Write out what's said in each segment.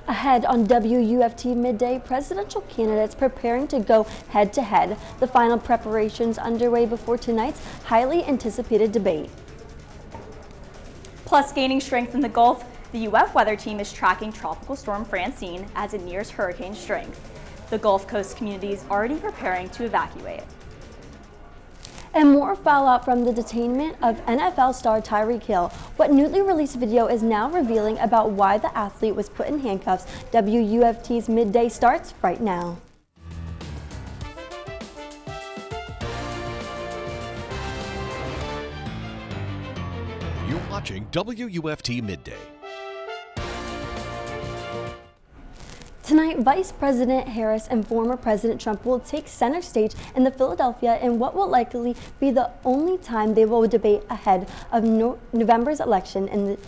Ahead on WUFT Midday, presidential candidates preparing to go head-to-head. The final preparations underway before tonight's highly anticipated debate. Plus, gaining strength in the Gulf, the UF weather team is tracking Tropical Storm Francine as it nears hurricane strength. The Gulf Coast community is already preparing to evacuate. And more fallout from the detainment of NFL star Tyreek Hill. What newly released video is now revealing about why the athlete was put in handcuffs. WUFT's Midday starts right now. You're watching WUFT Midday. Tonight, Vice President Harris and former President Trump will take center stage in the Philadelphia in what will likely be the only time they will debate ahead of November's election. And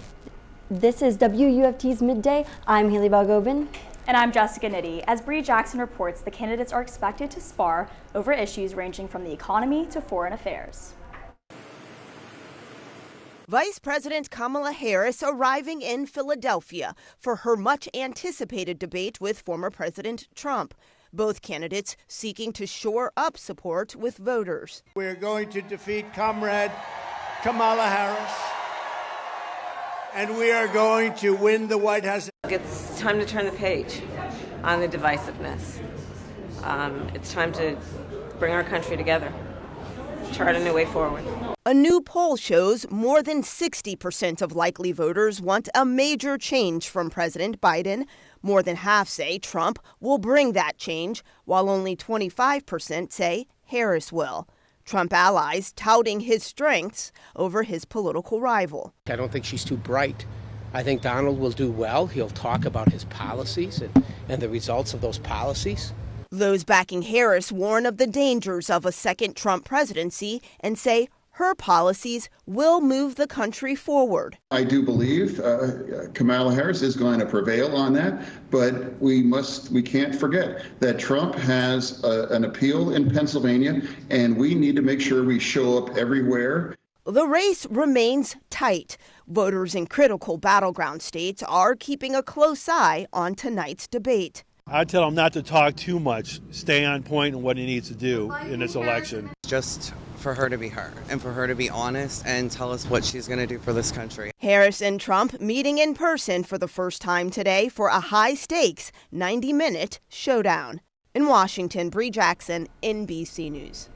this is WUFT's Midday. I'm Hayli Balgobin. And I'm Jessica Nitti. As Bree Jackson reports, the candidates are expected to spar over issues ranging from the economy to foreign affairs. Vice President Kamala Harris arriving in Philadelphia for her much-anticipated debate with former President Trump. Both candidates seeking to shore up support with voters. We're going to defeat Comrade Kamala Harris, and we are going to win the White House. It's time to turn the page on the divisiveness. It's time to bring our country together, chart a new way forward. A new poll shows more than 60% of likely voters want a major change from President Biden. More than half say Trump will bring that change, while only 25% say Harris will. Trump allies touting his strengths over his political rival. I don't think she's too bright. I think Donald will do well. He'll talk about his policies and the results of those policies. Those backing Harris warn of the dangers of a second Trump presidency and say her policies will move the country forward. I do believe Kamala Harris is going to prevail on that, but we can't forget that Trump has an appeal in Pennsylvania, and we need to make sure we show up everywhere. The race remains tight. Voters in critical battleground states are keeping a close eye on tonight's debate. I tell him not to talk too much, stay on point on what he needs to do in this election. Just for her to be her and for her to be honest and tell us what she's going to do for this country. Harris and Trump meeting in person for the first time today for a high-stakes 90-minute showdown. In Washington, Bree Jackson, NBC News.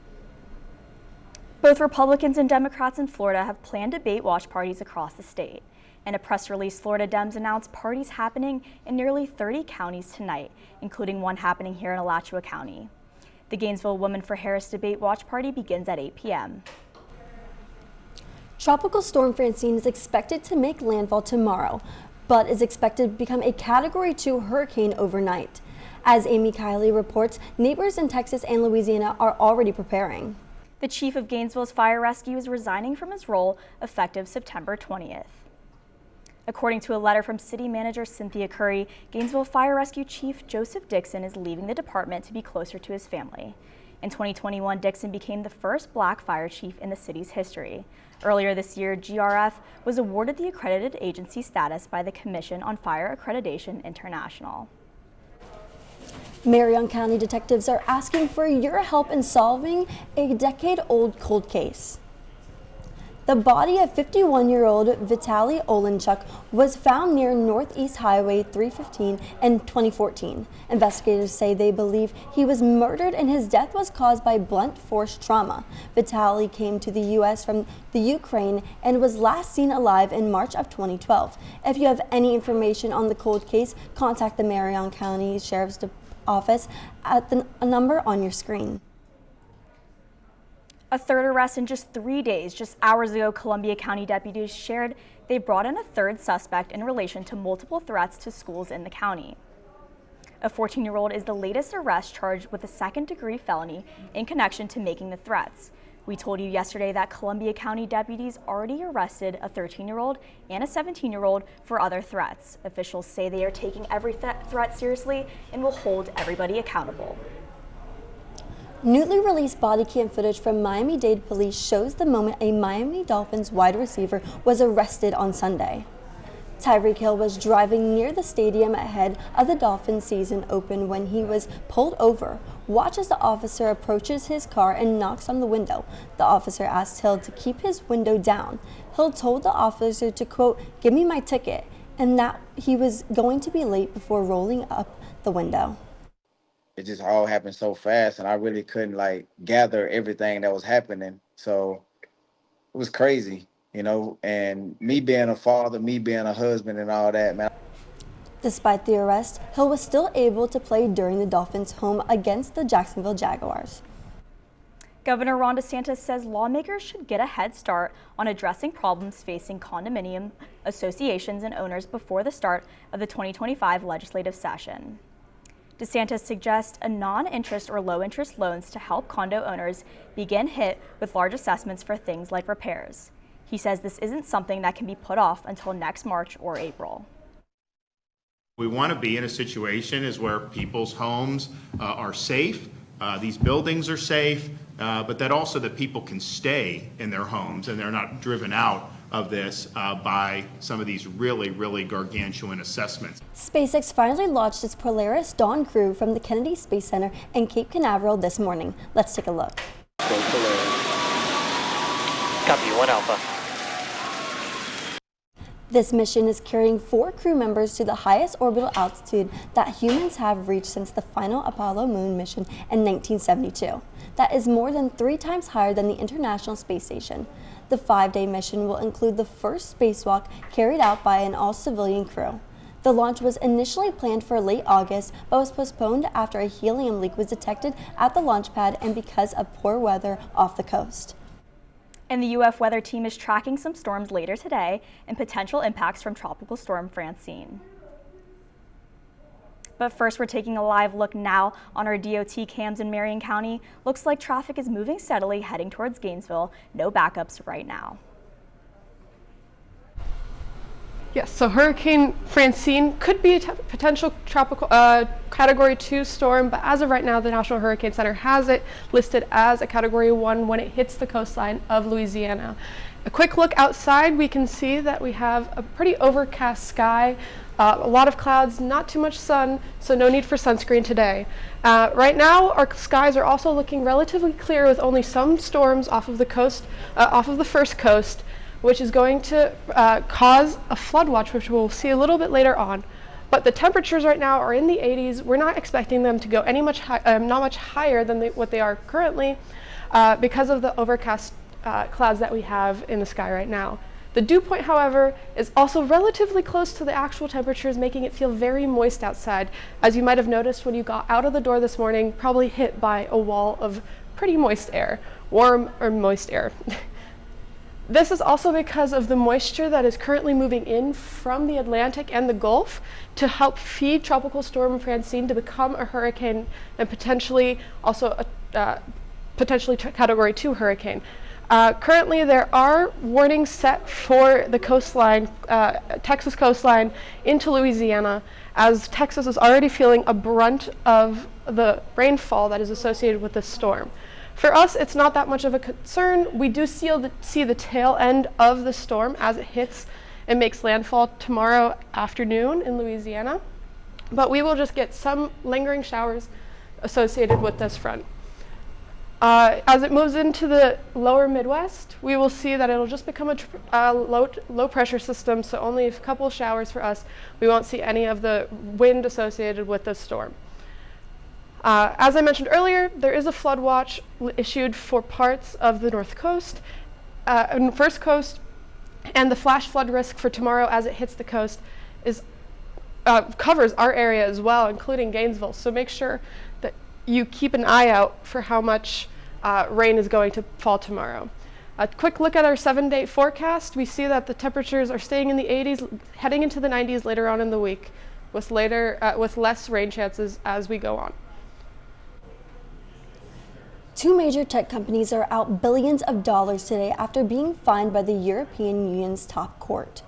Both Republicans and Democrats in Florida have planned debate watch parties across the state. In a press release, Florida Dems announced parties happening in nearly 30 counties tonight, including one happening here in Alachua County. The Gainesville Women for Harris debate watch party begins at 8 p.m. Tropical Storm Francine is expected to make landfall tomorrow, but is expected to become a Category 2 hurricane overnight. As Amy Hayli reports, neighbors in Texas and Louisiana are already preparing. The chief of Gainesville's fire rescue is resigning from his role effective September 20th. According to a letter from City Manager Cynthia Curry, Gainesville Fire Rescue Chief Joseph Dixon is leaving the department to be closer to his family. In 2021, Dixon became the first black fire chief in the city's history. Earlier this year, GRF was awarded the accredited agency status by the Commission on Fire Accreditation International. Marion County detectives are asking for your help in solving a decade-old cold case. The body of 51-year-old Vitaly Olenchuk was found near Northeast Highway 315 in 2014. Investigators say they believe he was murdered and his death was caused by blunt force trauma. Vitaly came to the U.S. from the Ukraine and was last seen alive in March of 2012. If you have any information on the cold case, contact the Marion County Sheriff's Office at the number on your screen. A third arrest in just 3 days. Just hours ago, Columbia County deputies shared they brought in a third suspect in relation to multiple threats to schools in the county. A 14-year-old is the latest arrest charged with a second-degree felony in connection to making the threats. We told you yesterday that Columbia County deputies already arrested a 13-year-old and a 17-year-old for other threats. Officials say they are taking every threat seriously and will hold everybody accountable. Newly released body cam footage from Miami-Dade police shows the moment a Miami Dolphins wide receiver was arrested on Sunday. Tyreek Hill was driving near the stadium ahead of the Dolphins season open when he was pulled over. Watch as the officer approaches his car and knocks on the window. The officer asked Hill to keep his window down. Hill told the officer to, quote, "Give me my ticket," and that he was going to be late before rolling up the window. It just all happened so fast, and I really couldn't gather everything that was happening. So it was crazy, and me being a father, me being a husband and all that, man. Despite the arrest, Hill was still able to play during the Dolphins' home against the Jacksonville Jaguars. Governor Ron DeSantis says lawmakers should get a head start on addressing problems facing condominium associations and owners before the start of the 2025 legislative session. DeSantis suggests a non-interest or low-interest loans to help condo owners begin hit with large assessments for things like repairs. He says this isn't something that can be put off until next March or April. We want to be in a situation is where people's homes are safe, these buildings are safe, but that also that people can stay in their homes and they're not driven out of this by some of these really gargantuan assessments. SpaceX finally launched its Polaris Dawn crew from the Kennedy Space Center in Cape Canaveral this morning. Let's take a look. Copy 1 Alpha. This mission is carrying 4 crew members to the highest orbital altitude that humans have reached since the final Apollo moon mission in 1972. That is more than 3 times higher than the International Space Station. The 5-day mission will include the first spacewalk carried out by an all-civilian crew. The launch was initially planned for late August, but was postponed after a helium leak was detected at the launch pad and because of poor weather off the coast. And the UF weather team is tracking some storms later today and potential impacts from Tropical Storm Francine. But first, we're taking a live look now on our DOT cams in Marion County. Looks like traffic is moving steadily, heading towards Gainesville. No backups right now. Yes, so Hurricane Francine could be a potential tropical Category 2 storm, but as of right now, the National Hurricane Center has it listed as a Category 1 when it hits the coastline of Louisiana. A quick look outside, we can see that we have a pretty overcast sky, a lot of clouds, not too much sun, so no need for sunscreen today. Right now, our skies are also looking relatively clear with only some storms off of the coast, off of the first coast, which is going to cause a flood watch, which we'll see a little bit later on. But the temperatures right now are in the 80s. We're not expecting them to go not much higher than what they are currently because of the overcast clouds that we have in the sky right now. The dew point, however, is also relatively close to the actual temperatures, making it feel very moist outside. As you might have noticed when you got out of the door this morning, probably hit by a wall of pretty moist air, warm or moist air. This is also because of the moisture that is currently moving in from the Atlantic and the Gulf to help feed Tropical Storm Francine to become a hurricane and potentially also a potentially Category 2 hurricane. Currently, there are warnings set for the coastline, Texas coastline into Louisiana, as Texas is already feeling a brunt of the rainfall that is associated with this storm. For us, it's not that much of a concern. We do see the tail end of the storm as it hits and makes landfall tomorrow afternoon in Louisiana, but we will just get some lingering showers associated with this front. As it moves into the lower Midwest, we will see that it'll just become a low pressure system, so only a couple of showers for us. We won't see any of the wind associated with this storm. As I mentioned earlier, there is a flood watch issued for parts of the North Coast and First Coast, and the flash flood risk for tomorrow as it hits the coast covers our area as well, including Gainesville. So make sure that you keep an eye out for how much rain is going to fall tomorrow. A quick look at our 7-day forecast. We see that the temperatures are staying in the 80s, heading into the 90s later on in the week, with less rain chances as we go on. 2 major tech companies are out billions of dollars today after being fined by the European Union's top court.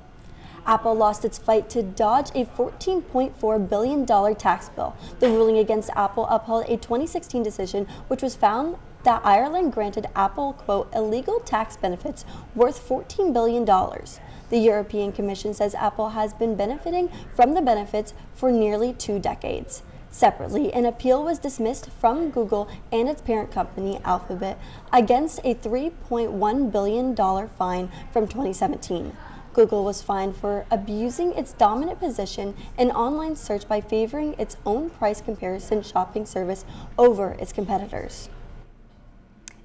Apple lost its fight to dodge a $14.4 billion tax bill. The ruling against Apple upheld a 2016 decision which was found that Ireland granted Apple, quote, illegal tax benefits worth $14 billion. The European Commission says Apple has been benefiting from the benefits for nearly 2 decades. Separately, an appeal was dismissed from Google and its parent company, Alphabet, against a $3.1 billion fine from 2017. Google was fined for abusing its dominant position in online search by favoring its own price comparison shopping service over its competitors.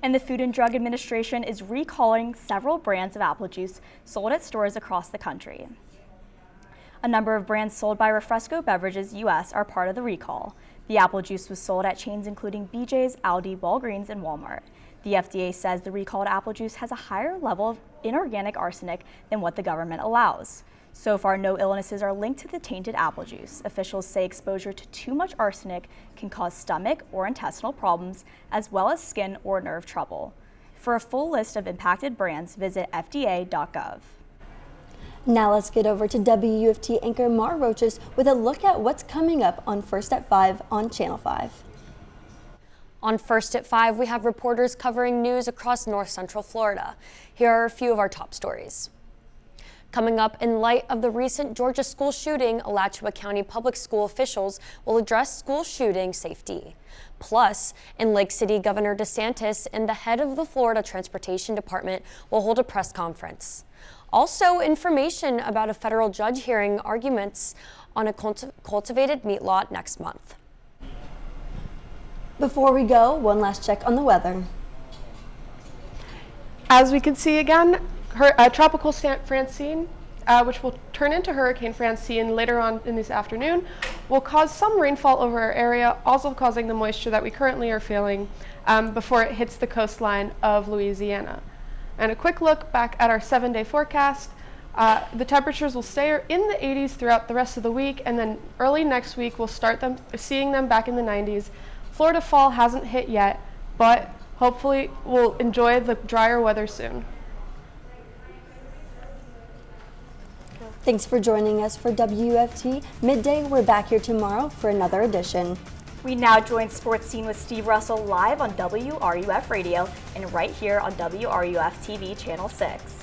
And the Food and Drug Administration is recalling several brands of apple juice sold at stores across the country. A number of brands sold by Refresco Beverages US are part of the recall. The apple juice was sold at chains including BJ's, Aldi, Walgreens, and Walmart. The FDA says the recalled apple juice has a higher level of inorganic arsenic than what the government allows. So far, no illnesses are linked to the tainted apple juice. Officials say exposure to too much arsenic can cause stomach or intestinal problems, as well as skin or nerve trouble. For a full list of impacted brands, visit fda.gov. Now let's get over to WUFT anchor Mar Roaches with a look at what's coming up on First at 5 on Channel 5. On First at 5, we have reporters covering news across North Central Florida. Here are a few of our top stories. Coming up, in light of the recent Georgia school shooting, Alachua County Public School officials will address school shooting safety. Plus, in Lake City, Governor DeSantis and the head of the Florida Transportation Department will hold a press conference. Also, information about a federal judge hearing arguments on a cultivated meat law next month. Before we go, one last check on the weather. As we can see again, Tropical Francine, which will turn into Hurricane Francine later on in this afternoon, will cause some rainfall over our area, also causing the moisture that we currently are feeling before it hits the coastline of Louisiana. And a quick look back at our 7-day forecast. The temperatures will stay in the 80s throughout the rest of the week, and then early next week we'll start seeing them back in the 90s. Florida fall hasn't hit yet, but hopefully we'll enjoy the drier weather soon. Thanks for joining us for WUFT Midday. We're back here tomorrow for another edition. We now join Sports Scene with Steve Russell live on WRUF Radio and right here on WRUF-TV Channel 6.